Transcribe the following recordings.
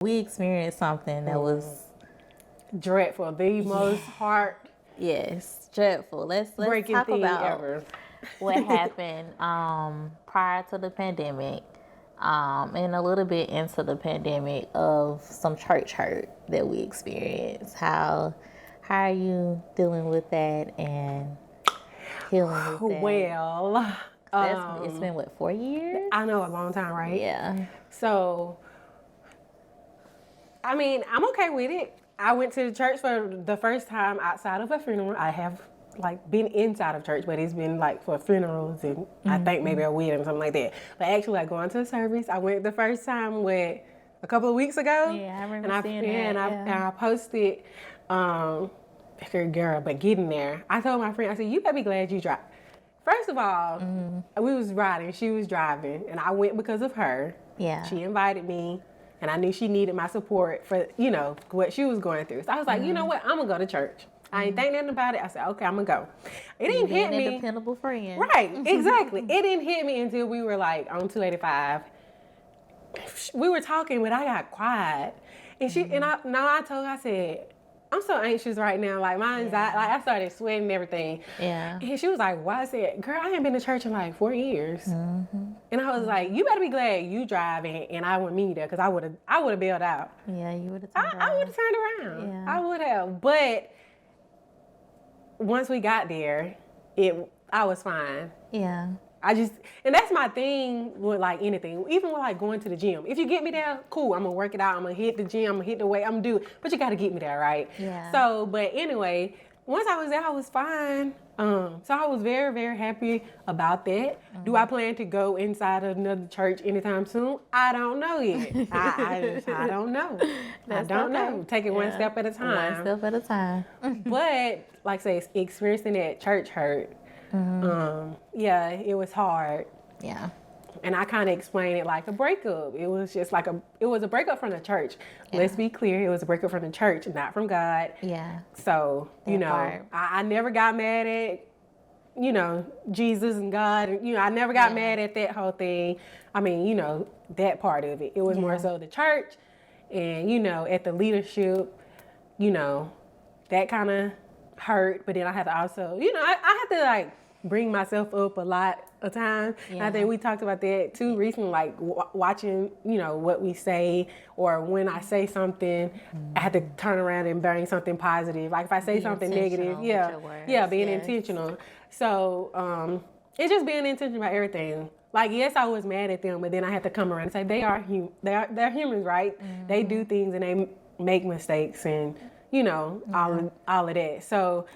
We experienced something that was dreadful, the most dreadful. Let's breaking talk thing about ever. what happened prior to the pandemic, and a little bit into the pandemic of some church hurt that we experienced. How are you dealing with that and healing with that? Well, It's been what, 4 years? I know, a long time, right? Yeah. So, I mean, I'm okay with it. I went to the church for the first time outside of a funeral. I have been inside of church, but it's been for funerals and I think maybe a wedding or something like that. But actually, going to a service, I went the first time a couple of weeks ago. Yeah, I remember seeing that. And I posted, girl, but getting there, I told my friend, I said, you better be glad you drive. First of all, we was riding, she was driving, and I went because of her. Yeah. She invited me, and I knew she needed my support for, what she was going through. So I was like, you know what, I'm going to go to church. I ain't think nothing about it. I said, okay, I'm going to go. It didn't hit me. An dependable friend. Right, exactly. It didn't hit me until we were on 285. We were talking, but I got quiet. And I told her, I said, I'm so anxious right now. My anxiety, I started sweating and everything. Yeah. And she was like, why? I said, girl, I ain't been to church in 4 years. And I was like, you better be glad you driving and I wouldn't meet you there, because I would have bailed out. Yeah, you would have turned around. I would have turned around. Yeah. I would have. But once we got there, I was fine. Yeah. And that's my thing with anything, even with going to the gym. If you get me there, cool, I'm gonna work it out, I'm gonna hit the gym, I'm gonna hit the weight, I'm gonna do it, but you gotta get me there, right? Yeah. So, but anyway, once I was there, I was fine. So I was very, very happy about that. Do I plan to go inside of another church anytime soon? I don't know yet. I don't know. I don't know. Take it one step at a time. One step at a time. But like I say, experiencing that church hurt, it was hard. Yeah. And I kind of explained it like a breakup. It was just it was a breakup from the church. Yeah. Let's be clear, it was a breakup from the church, not from God. Yeah. So, I never got mad at, Jesus and God. And, I never got mad at that whole thing. I mean, that part of it. It was more so the church and, at the leadership, that kind of hurt. But then I had to also, I had to bring myself up a lot of times. Yeah. I think we talked about that too recently, watching, what we say, or when I say something, I had to turn around and bring something positive. If I say something negative, being intentional. So it's just being intentional about everything. Yes, I was mad at them, but then I had to come around and say they're humans, right? Mm-hmm. They do things and they make mistakes and all of that. So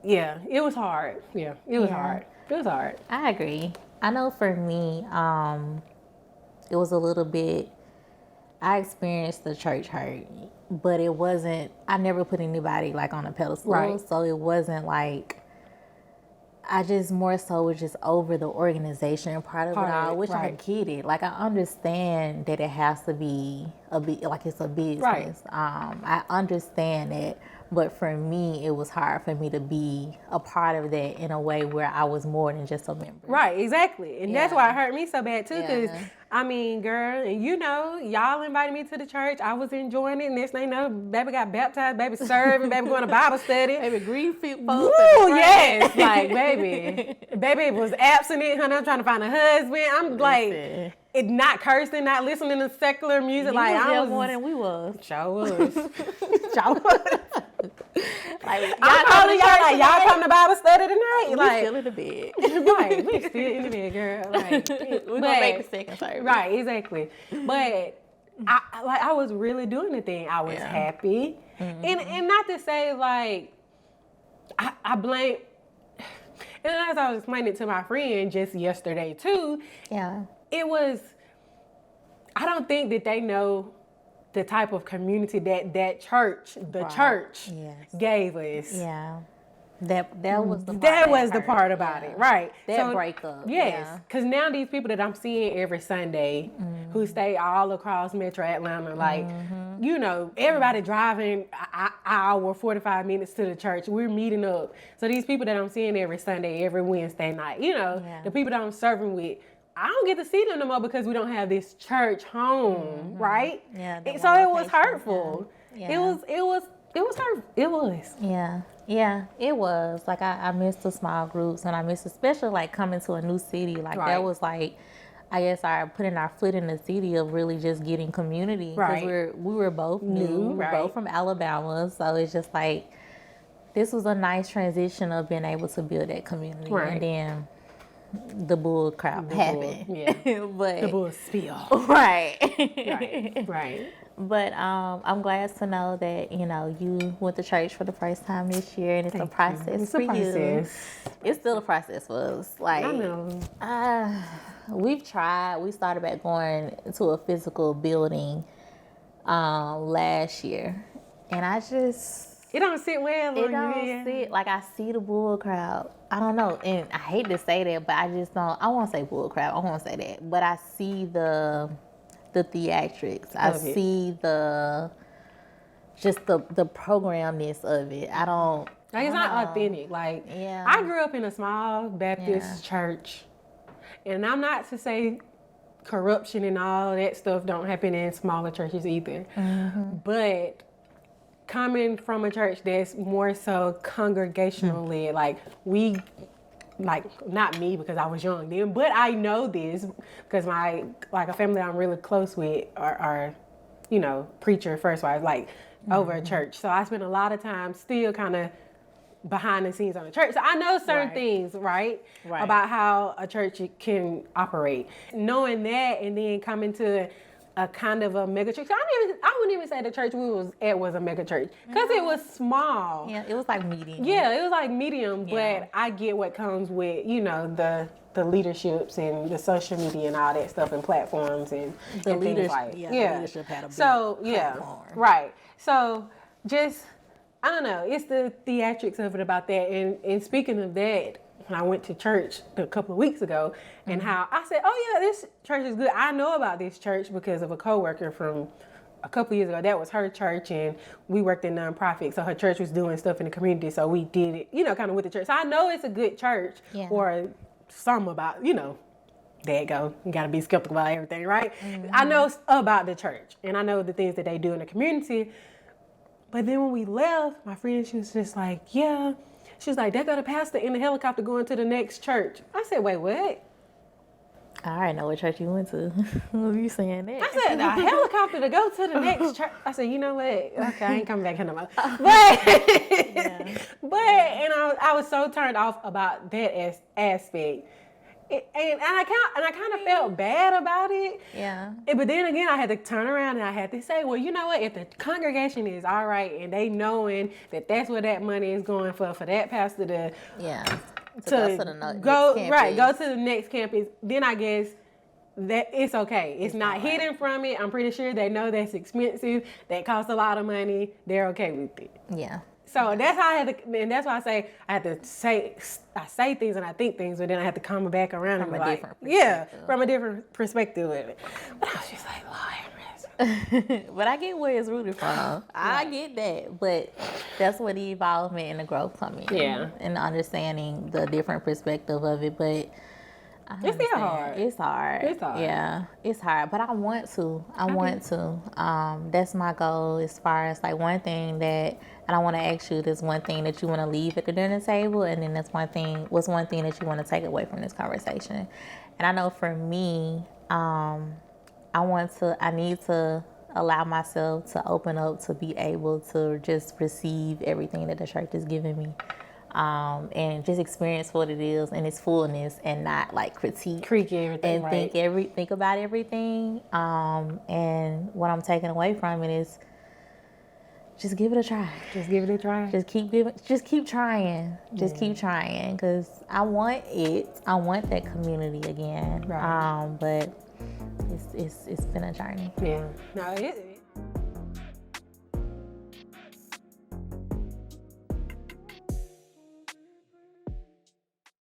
it was hard. Yeah, it was hard. It was hard. I agree. I know for me, it was a little bit, I experienced the church hurt, but it wasn't, I never put anybody on a pedestal. Right. So it wasn't I just more so was just over the organization part of it all, which I get it. I understand that it has to be it's a business. Right. I understand it. But for me, it was hard for me to be a part of that in a way where I was more than just a member. Right, exactly. And that's why it hurt me so bad, too, because, I mean, girl, and y'all invited me to the church. I was enjoying it. Next thing you know, baby got baptized, baby serving, baby going to Bible study. Baby green feet folks. Woo, yes. Baby was abstinent, honey. I'm trying to find a husband. I'm it not cursing, not listening to secular music. I was more than we was. Sure was. Sure was. Y'all come to Bible study tonight? We still in the bed. Right, we still in the bed, girl. We're gonna make the second service. Right, exactly. But I was really doing the thing. I was happy, and not to say I blame. And as I was explaining it to my friend just yesterday too. Yeah. It was, I don't think that they know the type of community that church, church gave us. Yeah. That was the part. That was the part about it, right? That breakup. Yes, because now these people that I'm seeing every Sunday, who stay all across Metro Atlanta, everybody driving an hour, 45 minutes to the church. We're meeting up. So these people that I'm seeing every Sunday, every Wednesday night, the people that I'm serving with, I don't get to see them no more because we don't have this church home, right? Yeah. So it was hurtful. Yeah. It was hurtful. It was. Yeah, it was. Like, I missed the small groups, and I missed especially, like, coming to a new city. Like, that was, like, I guess putting our foot in the city of really just getting community. Because we were both new. We were both from Alabama. So it's just, like, this was a nice transition of being able to build that community. Right. And then the bull crap happened. But the bull spill. Right. Right. But I'm glad to know that, you know, you went to church for the first time this year, and it's a process for you. It's still a process for us. Like, I know. We've tried. We started back going to a physical building last year, and it don't sit well. It don't sit. Like, I see the bull crowd. I don't know, and I hate to say that, but I just don't. I won't say bull crowd. I won't say that, but I see the theatrics. I see the programness of it. I don't. Like, it's not authentic. Like, I grew up in a small Baptist church, and I'm not to say corruption and all that stuff don't happen in smaller churches either. But coming from a church that's more so congregationally, not me because I was young then, but I know this because a family I'm really close with are you know, preacher first wives, like over a church. So I spent a lot of time still kind of behind the scenes on the church. So I know certain things, right, about how a church can operate. Knowing that, and then coming to a kind of a mega church. I wouldn't even say the church we was at was a mega church because it was small. Yeah, it was like medium. Yeah, it was like medium, but I get what comes with, you know, the leaderships and the social media and all that stuff and platforms and things like the leadership had a big platform. Right. So just, I don't know, it's the theatrics of it about that. And speaking of that, when I went to church a couple of weeks ago, and how I said, oh yeah, this church is good. I know about this church because of a coworker from a couple of years ago. That was her church, and we worked in nonprofit, so her church was doing stuff in the community, so we did it, you know, kind of with the church. So I know it's a good church, or some about, you know, there you go. You got to be skeptical about everything, right? I know about the church, and I know the things that they do in the community. But then when we left, my friend, she was just like, yeah. She was like, they got a pastor in the helicopter going to the next church. I said, wait, what? I already know what church you went to. What were you saying that? I said, a helicopter to go to the next church. I said, you know what? Okay, I ain't coming back here no more. But I was so turned off about that aspect. And I kind of felt bad about it. Yeah. But then again, I had to turn around and I had to say, well, you know what? If the congregation is all right and they knowing that that's where that money is going for that pastor to go to the next campus, then I guess that it's okay. It's not hidden from it. I'm pretty sure they know that's expensive. That costs a lot of money. They're okay with it. Yeah. So that's how I had to, and that's why I say things and I think things, but then I have to come back around from and a be different perspective. From a different perspective with it. But I was just like, Lord, but I get where it's rooted from. I get that, but that's where the involvement and the growth come in. Yeah, and understanding the different perspective of it, but. It's still hard. It's hard. Yeah, it's hard. But I want to. That's my goal as far as like one thing that, and I want to ask you this one thing that you want to leave at the dinner table, and then what's one thing that you want to take away from this conversation. And I know for me, I need to allow myself to open up to be able to just receive everything that the church is giving me. And just experience what it is in its fullness, and not like critique everything, and think about everything. And what I'm taking away from it is just give it a try. Just give it a try. Just keep trying. Just keep trying, because I want that community again. Right. But it's been a journey. Yeah. No,